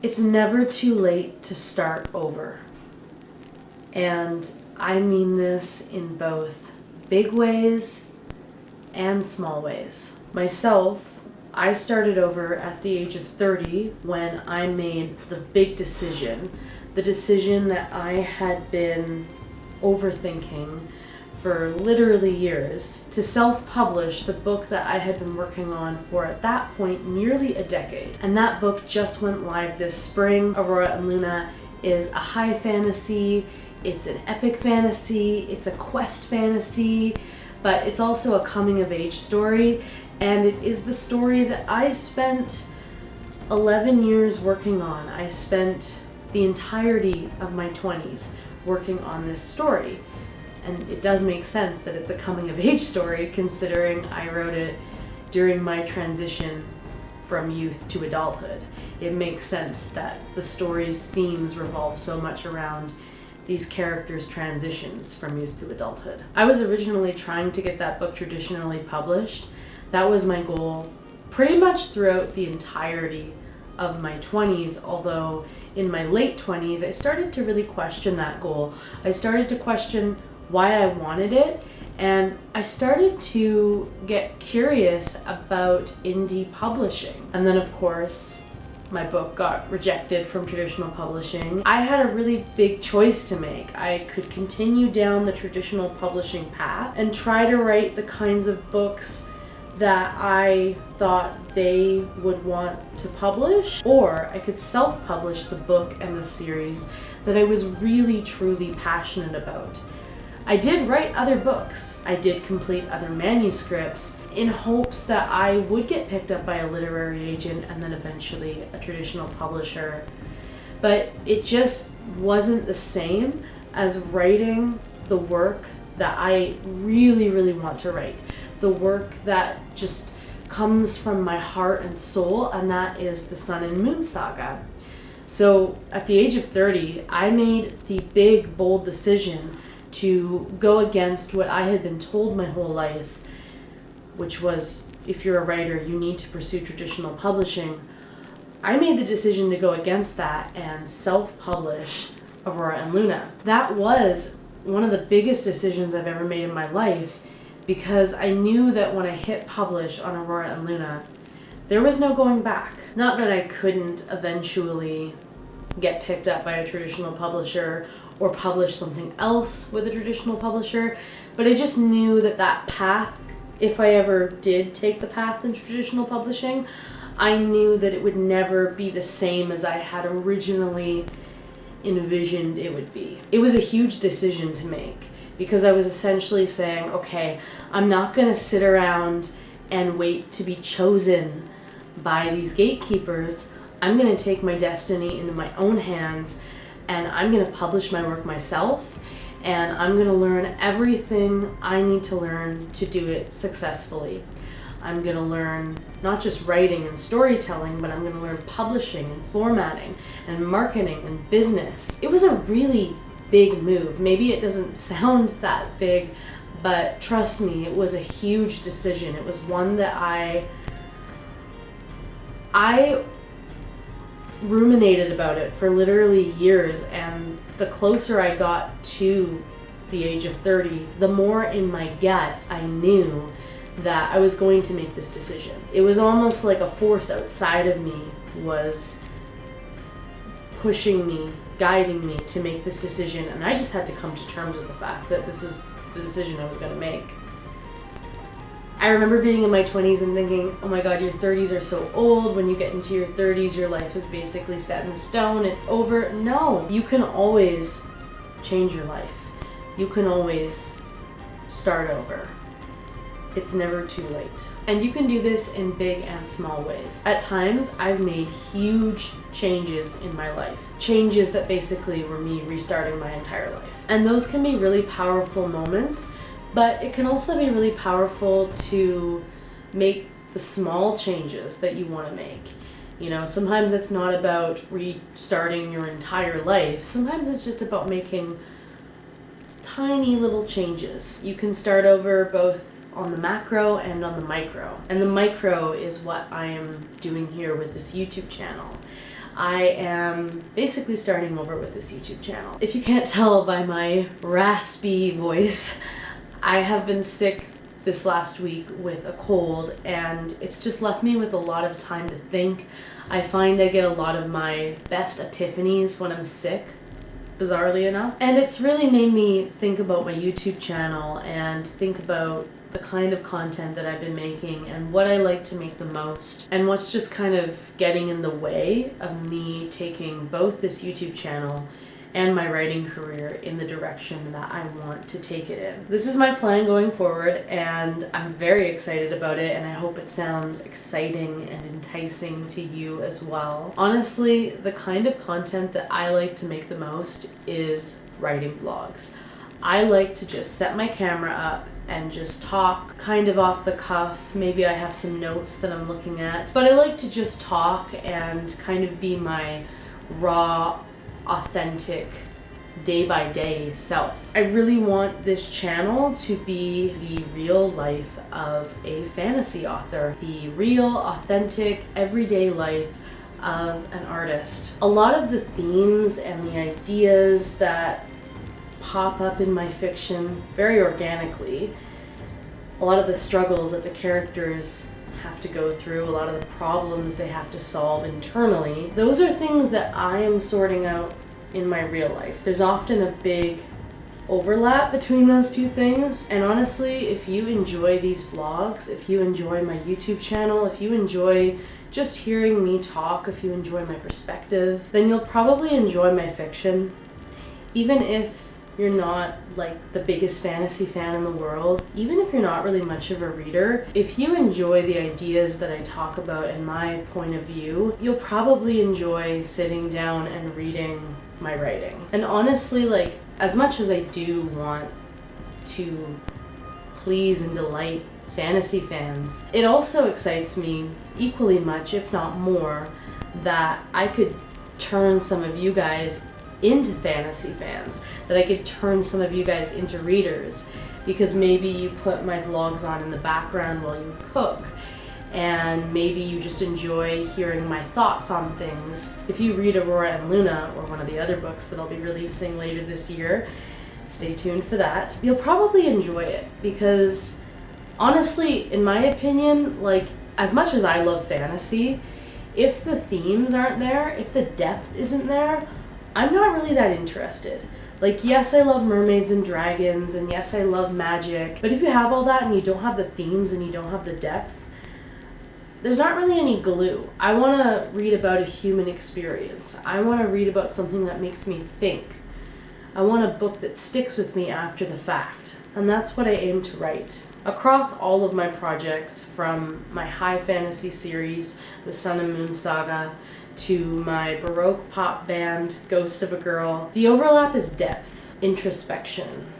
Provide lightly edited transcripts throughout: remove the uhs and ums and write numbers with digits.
It's never too late to start over. And I mean this in both big ways and small ways. Myself, I started over at the age of 30 when I made the big decision, the decision that I had been overthinking for literally years, to self-publish the book that I had been working on for, at that point, nearly a decade. And that book just went live this spring. Aurora and Luna is a high fantasy, it's an epic fantasy, it's a quest fantasy, but it's also a coming-of-age story, and it is the story that I spent 11 years working on. I spent the entirety of my 20s working on this story. And it does make sense that it's a coming-of-age story, considering I wrote it during my transition from youth to adulthood. It makes sense that the story's themes revolve so much around these characters' transitions from youth to adulthood. I was originally trying to get that book traditionally published. That was my goal pretty much throughout the entirety of my 20s, although in my late 20s I started to really question that goal. I started to question why I wanted it, and I started to get curious about indie publishing. And then of course, my book got rejected from traditional publishing. I had a really big choice to make. I could continue down the traditional publishing path and try to write the kinds of books that I thought they would want to publish, or I could self-publish the book and the series that I was really truly passionate about. I did write other books. I did complete other manuscripts in hopes that I would get picked up by a literary agent and then eventually a traditional publisher. But it just wasn't the same as writing the work that I really, really want to write. The work that just comes from my heart and soul, and that is the Sun and Moon Saga. So at the age of 30, I made the big, bold decision to go against what I had been told my whole life, which was, if you're a writer, you need to pursue traditional publishing. I made the decision to go against that and self-publish Aurora and Luna. That was one of the biggest decisions I've ever made in my life, because I knew that when I hit publish on Aurora and Luna, there was no going back. Not that I couldn't eventually get picked up by a traditional publisher or publish something else with a traditional publisher, but I just knew that that path, if I ever did take the path in traditional publishing, I knew that it would never be the same as I had originally envisioned it would be. It was a huge decision to make, because I was essentially saying, okay, I'm not gonna sit around and wait to be chosen by these gatekeepers. I'm gonna take my destiny into my own hands, and I'm gonna publish my work myself, and I'm gonna learn everything I need to learn to do it successfully. I'm gonna learn not just writing and storytelling, but I'm gonna learn publishing and formatting and marketing and business. It was a really big move. Maybe it doesn't sound that big, but trust me, it was a huge decision. It was one that I ruminated about it for literally years, and the closer I got to the age of 30, the more in my gut I knew that I was going to make this decision. It was almost like a force outside of me was pushing me, guiding me to make this decision, and I just had to come to terms with the fact that this was the decision I was going to make. I remember being in my 20s and thinking, oh my god, your 30s are so old. When you get into your 30s, your life is basically set in stone. It's over. No, you can always change your life. You can always start over. It's never too late. And you can do this in big and small ways. At times, I've made huge changes in my life. Changes that basically were me restarting my entire life. And those can be really powerful moments, but it can also be really powerful to make the small changes that you want to make. You know, sometimes it's not about restarting your entire life. Sometimes it's just about making tiny little changes. You can start over both on the macro and on the micro. And the micro is what I am doing here with this YouTube channel. I am basically starting over with this YouTube channel. If you can't tell by my raspy voice, I have been sick this last week with a cold, and it's just left me with a lot of time to think. I find I get a lot of my best epiphanies when I'm sick, bizarrely enough. And it's really made me think about my YouTube channel and think about the kind of content that I've been making and what I like to make the most, and what's just kind of getting in the way of me taking both this YouTube channel and my writing career in the direction that I want to take it in. This is my plan going forward, and I'm very excited about it, and I hope it sounds exciting and enticing to you as well. Honestly, the kind of content that I like to make the most is writing vlogs. I like to just set my camera up and just talk kind of off the cuff. Maybe I have some notes that I'm looking at, but I like to just talk and kind of be my raw, authentic, day-by-day self. I really want this channel to be the real life of a fantasy author, the real, authentic, everyday life of an artist. A lot of the themes and the ideas that pop up in my fiction very organically, a lot of the struggles that the characters have to go through, a lot of the problems they have to solve internally, those are things that I am sorting out in my real life. There's often a big overlap between those two things, and honestly, if you enjoy these vlogs, if you enjoy my YouTube channel, if you enjoy just hearing me talk, if you enjoy my perspective, then you'll probably enjoy my fiction. Even if you're not like the biggest fantasy fan in the world, even if you're not really much of a reader, if you enjoy the ideas that I talk about and my point of view, you'll probably enjoy sitting down and reading my writing. And honestly, like, as much as I do want to please and delight fantasy fans, it also excites me equally much, if not more, that I could turn some of you guys into fantasy fans, that I could turn some of you guys into readers, because maybe you put my vlogs on in the background while you cook, and maybe you just enjoy hearing my thoughts on things. If you read Aurora and Luna, or one of the other books that I'll be releasing later this year, stay tuned for that, you'll probably enjoy it, because honestly, in my opinion, like, as much as I love fantasy, if the themes aren't there, if the depth isn't there, I'm not really that interested. Like, yes, I love mermaids and dragons, and yes, I love magic, but if you have all that and you don't have the themes and you don't have the depth, there's not really any glue. I want to read about a human experience. I want to read about something that makes me think. I want a book that sticks with me after the fact, and that's what I aim to write. Across all of my projects, from my high fantasy series, the Sun and Moon Saga, to my Baroque pop band, Ghost of a Girl, the overlap is depth, introspection,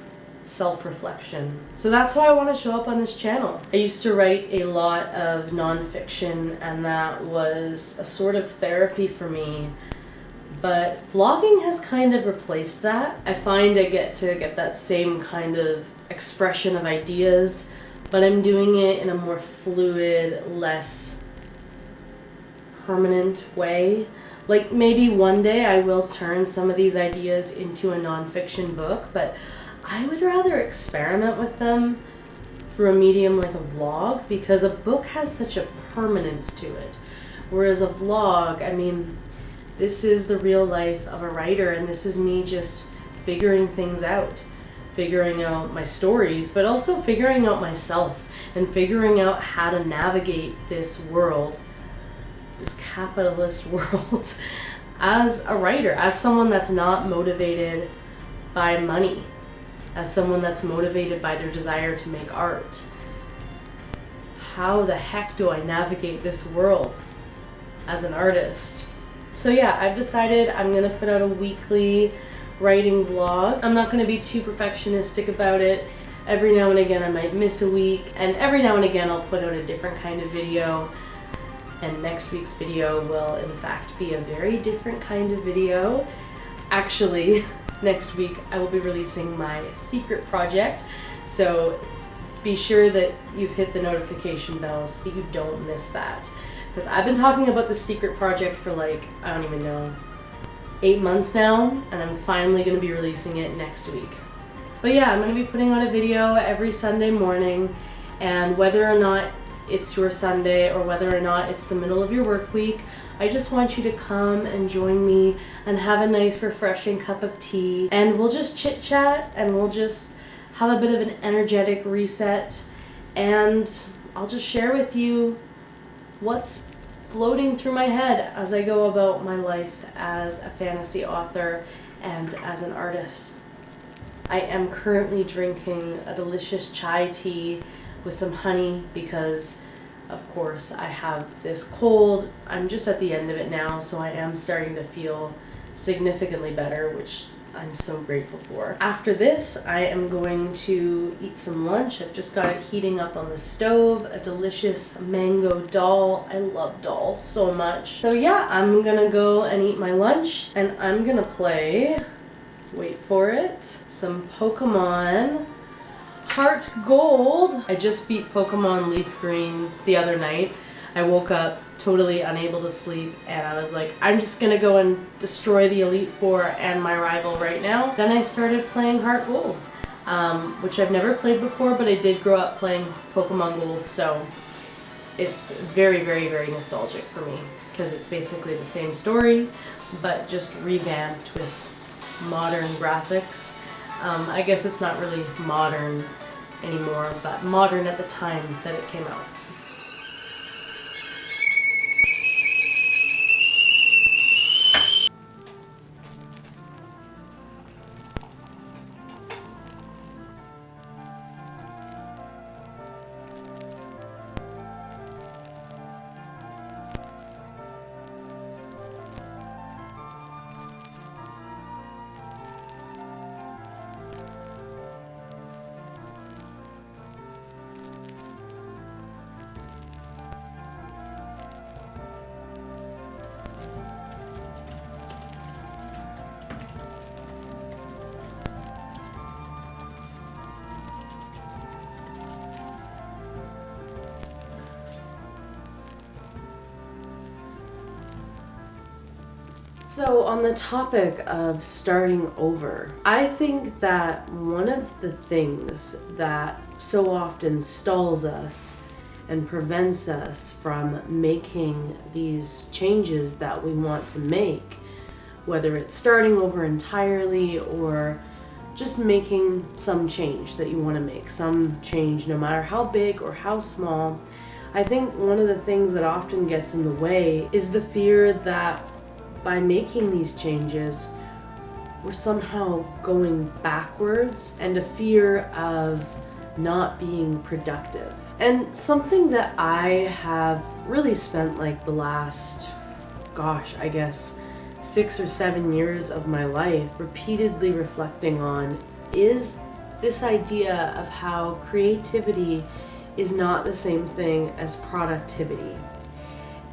self-reflection. So that's why I want to show up on this channel. I used to write a lot of nonfiction, and that was a sort of therapy for me, but vlogging has kind of replaced that. I find I get that same kind of expression of ideas, but I'm doing it in a more fluid, less permanent way. Like, maybe one day I will turn some of these ideas into a nonfiction book, but I would rather experiment with them through a medium like a vlog, because a book has such a permanence to it. Whereas a vlog, I mean, this is the real life of a writer, and this is me just figuring things out. Figuring out my stories, but also figuring out myself, and figuring out how to navigate this world, this capitalist world, as a writer, as someone that's not motivated by money, as someone that's motivated by their desire to make art. How the heck do I navigate this world as an artist? So yeah, I've decided I'm gonna put out a weekly writing vlog. I'm not going to be too perfectionistic about it. Every now and again I might miss a week, and every now and again I'll put out a different kind of video, and next week's video will in fact be a very different kind of video. Actually, next week I will be releasing my secret project, so be sure that you've hit the notification bell so that you don't miss that, Because I've been talking about the secret project for like, I don't even know, 8 months now, and I'm finally going to be releasing it next week. But yeah, I'm going to be putting on a video every Sunday morning, and whether or not it's your Sunday or whether or not it's the middle of your work week, I just want you to come and join me and have a nice refreshing cup of tea, and we'll just chit chat and we'll just have a bit of an energetic reset, and I'll just share with you what's floating through my head as I go about my life as a fantasy author and as an artist. I am currently drinking a delicious chai tea with some honey because, of course, I have this cold. I'm just at the end of it now, so I am starting to feel significantly better, which I'm so grateful for. After this, I am going to eat some lunch. I've just got it heating up on the stove, a delicious mango dal. I love dal so much. So yeah, I'm gonna go and eat my lunch, and I'm gonna play, wait for it, some Pokemon Heart Gold. I just beat Pokemon Leaf Green the other night. I woke up totally unable to sleep, and I was like, I'm just gonna go and destroy the Elite Four and my rival right now. Then I started playing Heart Gold, which I've never played before, but I did grow up playing Pokemon Gold, so it's very, very, very nostalgic for me because it's basically the same story, but just revamped with modern graphics. I guess it's not really modern anymore, but modern at the time that it came out. So on the topic of starting over, I think that one of the things that so often stalls us and prevents us from making these changes that we want to make, whether it's starting over entirely or just making some change that you want to make, some change no matter how big or how small, I think one of the things that often gets in the way is the fear that by making these changes, we're somehow going backwards, and a fear of not being productive. And something that I have really spent like the last, I guess 6 or 7 years of my life repeatedly reflecting on is this idea of how creativity is not the same thing as productivity.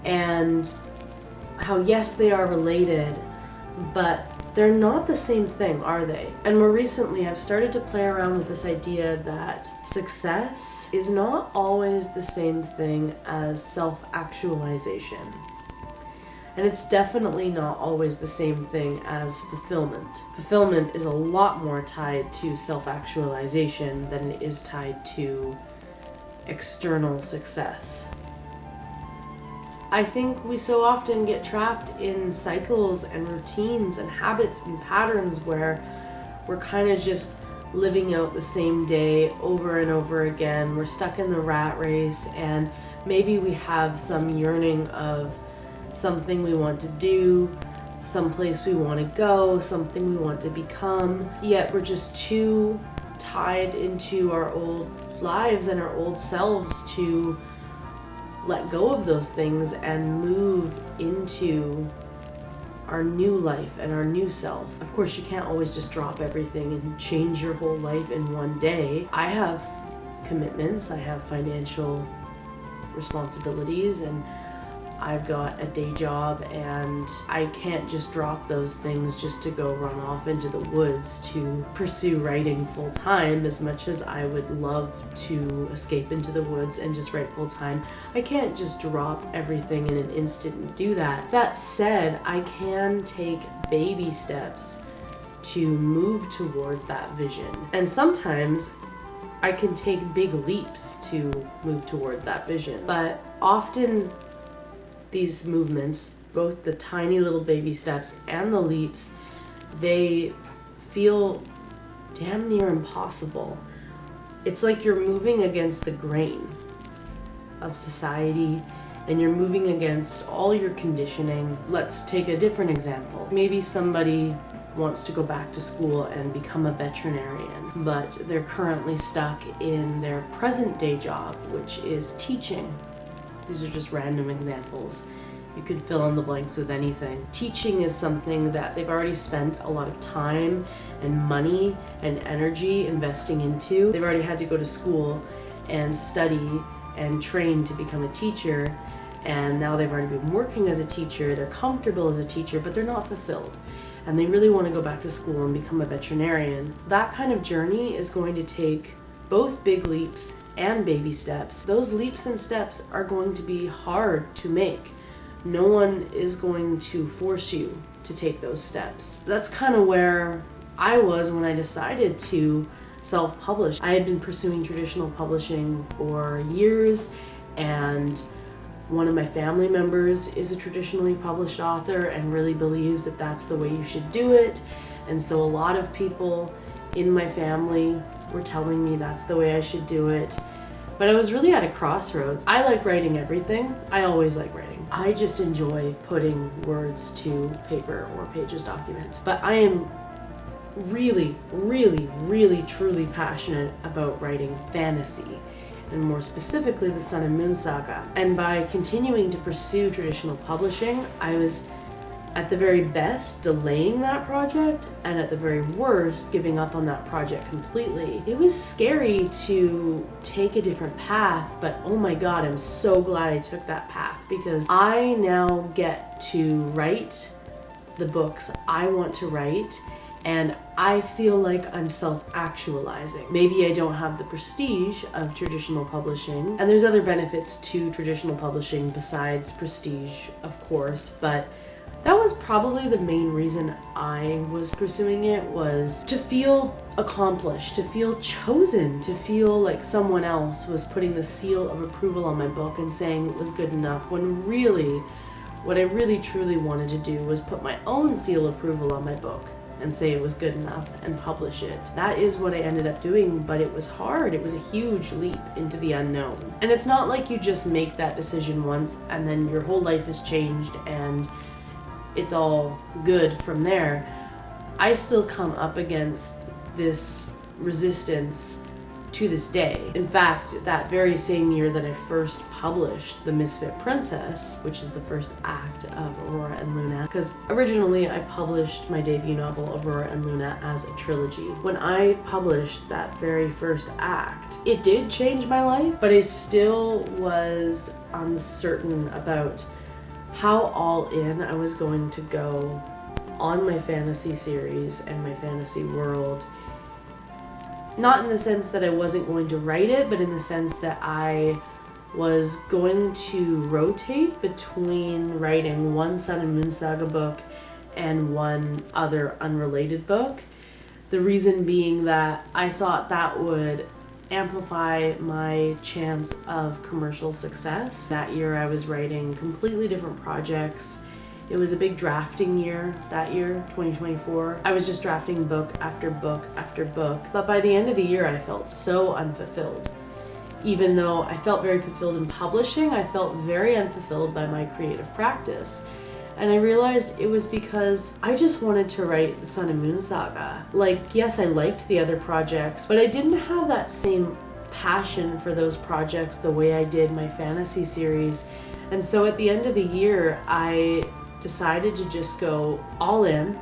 And how yes, they are related, but they're not the same thing, are they? And more recently, I've started to play around with this idea that success is not always the same thing as self-actualization. And it's definitely not always the same thing as fulfillment. Fulfillment is a lot more tied to self-actualization than it is tied to external success. I think we so often get trapped in cycles and routines and habits and patterns where we're kind of just living out the same day over and over again. We're stuck in the rat race, and maybe we have some yearning of something we want to do, someplace we want to go, something we want to become, yet we're just too tied into our old lives and our old selves to let go of those things and move into our new life and our new self. Of course, you can't always just drop everything and change your whole life in one day. I have commitments, I have financial responsibilities, and I've got a day job and I can't just drop those things just to go run off into the woods to pursue writing full time. As much as I would love to escape into the woods and just write full time, I can't just drop everything in an instant and do that. That said, I can take baby steps to move towards that vision. And sometimes I can take big leaps to move towards that vision. But often these movements, both the tiny little baby steps and the leaps, they feel damn near impossible. It's like you're moving against the grain of society and you're moving against all your conditioning. Let's take a different example. Maybe somebody wants to go back to school and become a veterinarian, but they're currently stuck in their present day job, which is teaching. These are just random examples. You could fill in the blanks with anything. Teaching is something that they've already spent a lot of time and money and energy investing into. They've already had to go to school and study and train to become a teacher, and now they've already been working as a teacher. They're comfortable as a teacher, but they're not fulfilled. And they really want to go back to school and become a veterinarian. That kind of journey is going to take both big leaps and baby steps. Those leaps and steps are going to be hard to make. No one is going to force you to take those steps. That's kind of where I was when I decided to self-publish. I had been pursuing traditional publishing for years, and one of my family members is a traditionally published author and really believes that that's the way you should do it. And so a lot of people in my family were telling me that's the way I should do it. But I was really at a crossroads. I like writing everything. I always like writing. I just enjoy putting words to paper or pages document. But I am really, really, really, truly passionate about writing fantasy, and more specifically the Sun and Moon Saga. And by continuing to pursue traditional publishing, I was at the very best delaying that project, and at the very worst giving up on that project completely. It was scary to take a different path, but oh my god, I'm so glad I took that path, because I now get to write the books I want to write, and I feel like I'm self-actualizing. Maybe I don't have the prestige of traditional publishing, and there's other benefits to traditional publishing besides prestige, of course, but that was probably the main reason I was pursuing it, was to feel accomplished, to feel chosen, to feel like someone else was putting the seal of approval on my book and saying it was good enough, when really, what I really truly wanted to do was put my own seal of approval on my book and say it was good enough and publish it. That is what I ended up doing, but it was hard. It was a huge leap into the unknown. And it's not like you just make that decision once and then your whole life has changed and it's all good from there. I still come up against this resistance to this day. In fact, that very same year that I first published The Misfit Princess, which is the first act of Aurora and Luna, because originally I published my debut novel Aurora and Luna as a trilogy. When I published that very first act, it did change my life, but I still was uncertain about how all in I was going to go on my fantasy series and my fantasy world. Not in the sense that I wasn't going to write it, but in the sense that I was going to rotate between writing one Sun and Moon Saga book and one other unrelated book. The reason being that I thought that would amplify my chance of commercial success. That year I was writing completely different projects. It was a big drafting year that year, 2024. I was just drafting book after book after book. But by the end of the year, I felt so unfulfilled. Even though I felt very fulfilled in publishing, I felt very unfulfilled by my creative practice. And I realized it was because I just wanted to write the Sun and Moon Saga. Like, yes, I liked the other projects, but I didn't have that same passion for those projects the way I did my fantasy series. And so at the end of the year, I decided to just go all in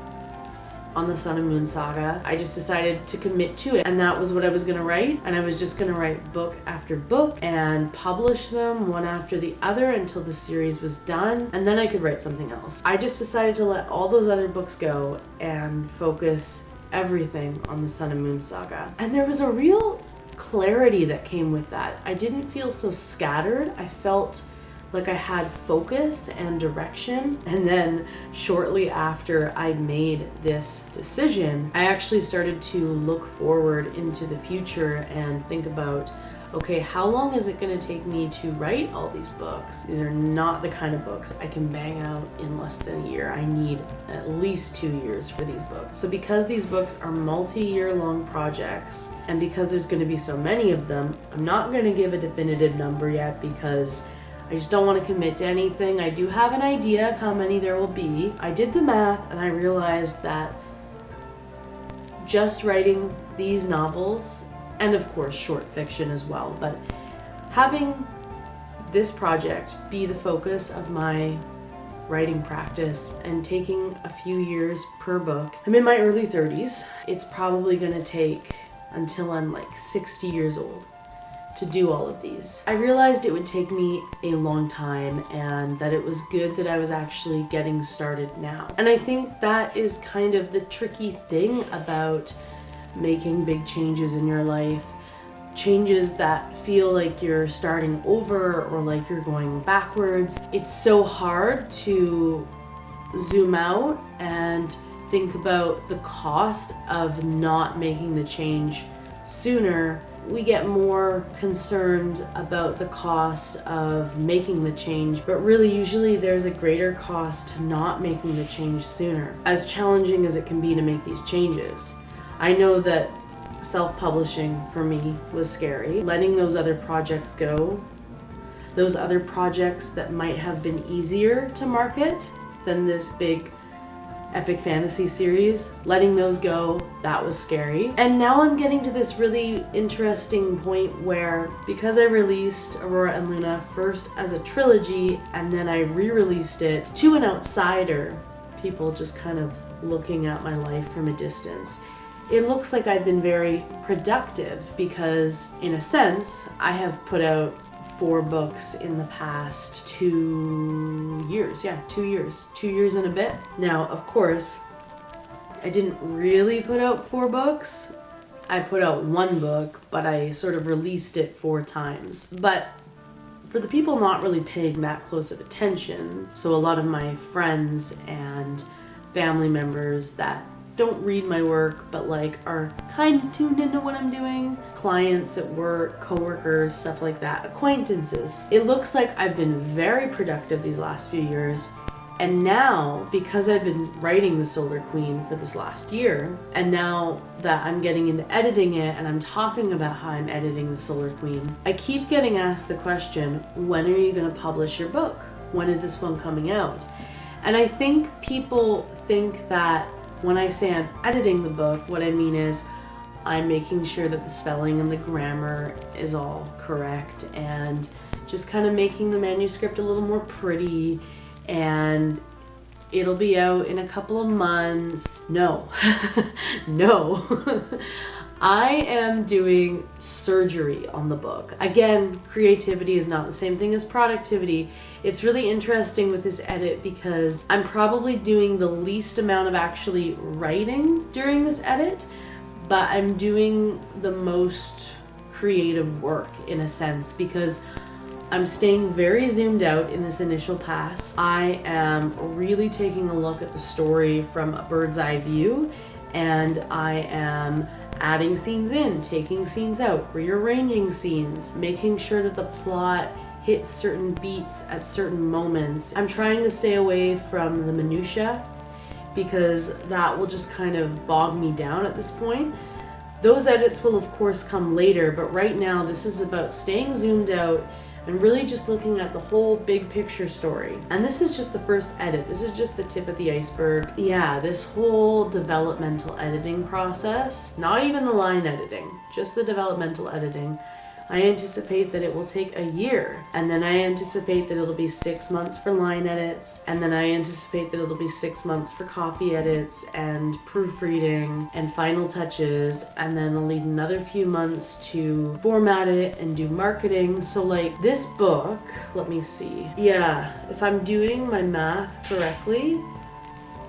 on the Sun and Moon saga. I just decided to commit to it, and that was what I was gonna write, and I was just gonna write book after book and publish them one after the other until the series was done, and then I could write something else. I just decided to let all those other books go and focus everything on the Sun and Moon saga. And there was a real clarity that came with that. I didn't feel so scattered. I felt like I had focus and direction. And then shortly after I made this decision, I actually started to look forward into the future and think about, okay, how long is it going to take me to write all these books? These are not the kind of books I can bang out in less than a year. I need at least 2 years for these books. So because these books are multi-year long projects, and because there's going to be so many of them, I'm not going to give a definitive number yet because I just don't want to commit to anything. I do have an idea of how many there will be. I did the math and I realized that just writing these novels, and of course short fiction as well, but having this project be the focus of my writing practice and taking a few years per book. I'm in my early 30s. It's probably going to take until I'm like 60 years old to do all of these. I realized it would take me a long time and that it was good that I was actually getting started now. And I think that is kind of the tricky thing about making big changes in your life, changes that feel like you're starting over or like you're going backwards. It's so hard to zoom out and think about the cost of not making the change sooner. We get more concerned about the cost of making the change, but really usually there's a greater cost to not making the change sooner, as challenging as it can be to make these changes. I know that self-publishing for me was scary. Letting those other projects go, those other projects that might have been easier to market than this big epic fantasy series, letting those go, that was scary. And now I'm getting to this really interesting point where, because I released Aurora and Luna first as a trilogy and then I re-released it to an outsider, people just kind of looking at my life from a distance, it looks like I've been very productive because, in a sense, I have put out 4 books in the past 2 years. Yeah, 2 years. 2 years and a bit. Now, of course, I didn't really put out 4 books. I put out 1 book, but I sort of released it 4 times. But for the people not really paying that close of attention, so a lot of my friends and family members that don't read my work but like are kind of tuned into what I'm doing, clients at work, coworkers, stuff like that, acquaintances. It looks like I've been very productive these last few years, and now because I've been writing The Solar Queen for this last year, and now that I'm getting into editing it and I'm talking about how I'm editing The Solar Queen, I keep getting asked the question, when are you going to publish your book? When is this one coming out? And I think people think that when I say I'm editing the book, what I mean is I'm making sure that the spelling and the grammar is all correct and just kind of making the manuscript a little more pretty and it'll be out in a couple of months. No, no. I am doing surgery on the book. Again, creativity is not the same thing as productivity. It's really interesting with this edit because I'm probably doing the least amount of actually writing during this edit, but I'm doing the most creative work in a sense because I'm staying very zoomed out in this initial pass. I am really taking a look at the story from a bird's eye view, and I am adding scenes in, taking scenes out, rearranging scenes, making sure that the plot hits certain beats at certain moments. I'm trying to stay away from the minutia because that will just kind of bog me down at this point. Those edits will of course come later, but right now this is about staying zoomed out and really just looking at the whole big picture story. And this is just the first edit. This is just the tip of the iceberg. Yeah, this whole developmental editing process, not even the line editing, just the developmental editing, I anticipate that it will take a year, and then I anticipate that it'll be 6 months for line edits, and then I anticipate that it'll be 6 months for copy edits and proofreading and final touches, and then I'll need another few months to format it and do marketing. So like this book, let me see. Yeah, if I'm doing my math correctly,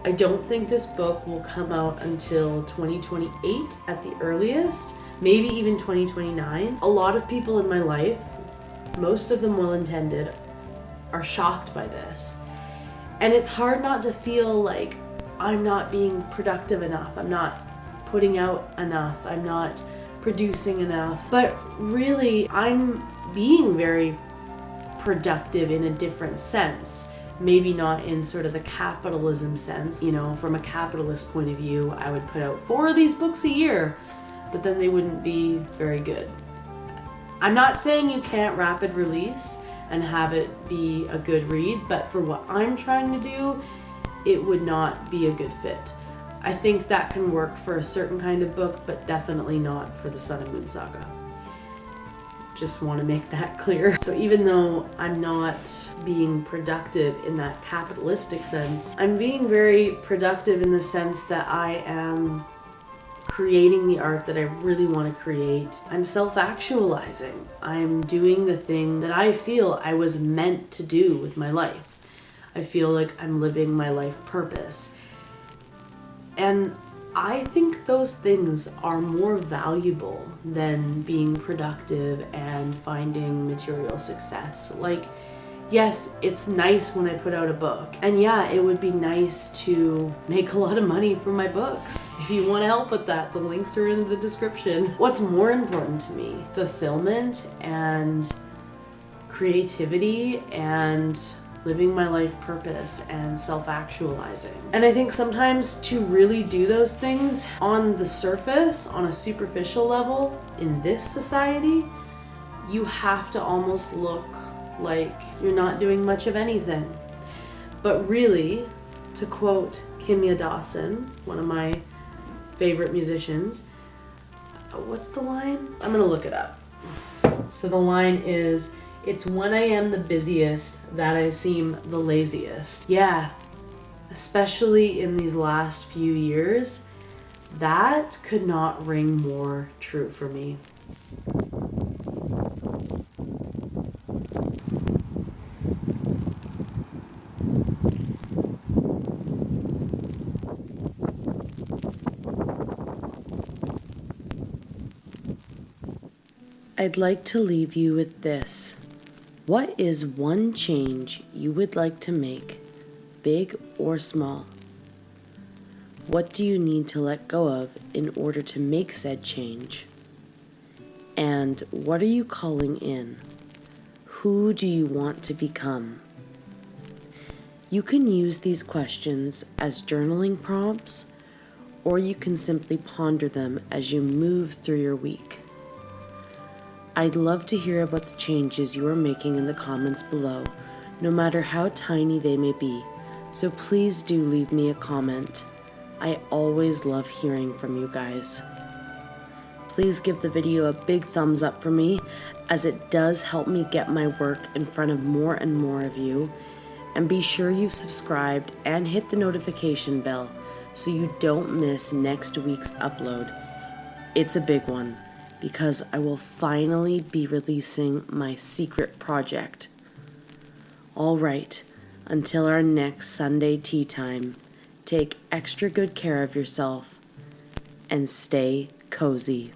I don't think this book will come out until 2028 at the earliest, maybe even 2029. A lot of people in my life, most of them well-intended, are shocked by this. And it's hard not to feel like I'm not being productive enough, I'm not putting out enough, I'm not producing enough. But really, I'm being very productive in a different sense. Maybe not in sort of the capitalism sense. You know, from a capitalist point of view, I would put out 4 of these books a year, but then they wouldn't be very good. I'm not saying you can't rapid release and have it be a good read, but for what I'm trying to do, it would not be a good fit. I think that can work for a certain kind of book, but definitely not for the Sun and Moon Saga. Just want to make that clear. So even though I'm not being productive in that capitalistic sense, I'm being very productive in the sense that I am creating the art that I really want to create. I'm self-actualizing. I'm doing the thing that I feel I was meant to do with my life. I feel like I'm living my life purpose. And I think those things are more valuable than being productive and finding material success. Like, yes, it's nice when I put out a book. And yeah, it would be nice to make a lot of money from my books. If you want to help with that, the links are in the description. What's more important to me? Fulfillment and creativity and living my life purpose and self-actualizing. And I think sometimes to really do those things on the surface, on a superficial level, in this society, you have to almost look like you're not doing much of anything. But really, to quote Kimya Dawson, one of my favorite musicians, what's the line? I'm gonna look it up. So the line is, "It's when I am the busiest that I seem the laziest." Yeah, especially in these last few years, that could not ring more true for me. I'd like to leave you with this. What is one change you would like to make, big or small? What do you need to let go of in order to make said change? And what are you calling in? Who do you want to become? You can use these questions as journaling prompts, or you can simply ponder them as you move through your week. I'd love to hear about the changes you are making in the comments below, no matter how tiny they may be, so please do leave me a comment. I always love hearing from you guys. Please give the video a big thumbs up for me, as it does help me get my work in front of more and more of you, and be sure you've subscribed and hit the notification bell so you don't miss next week's upload. It's a big one, because I will finally be releasing my secret project. All right, until our next Sunday tea time, take extra good care of yourself and stay cozy.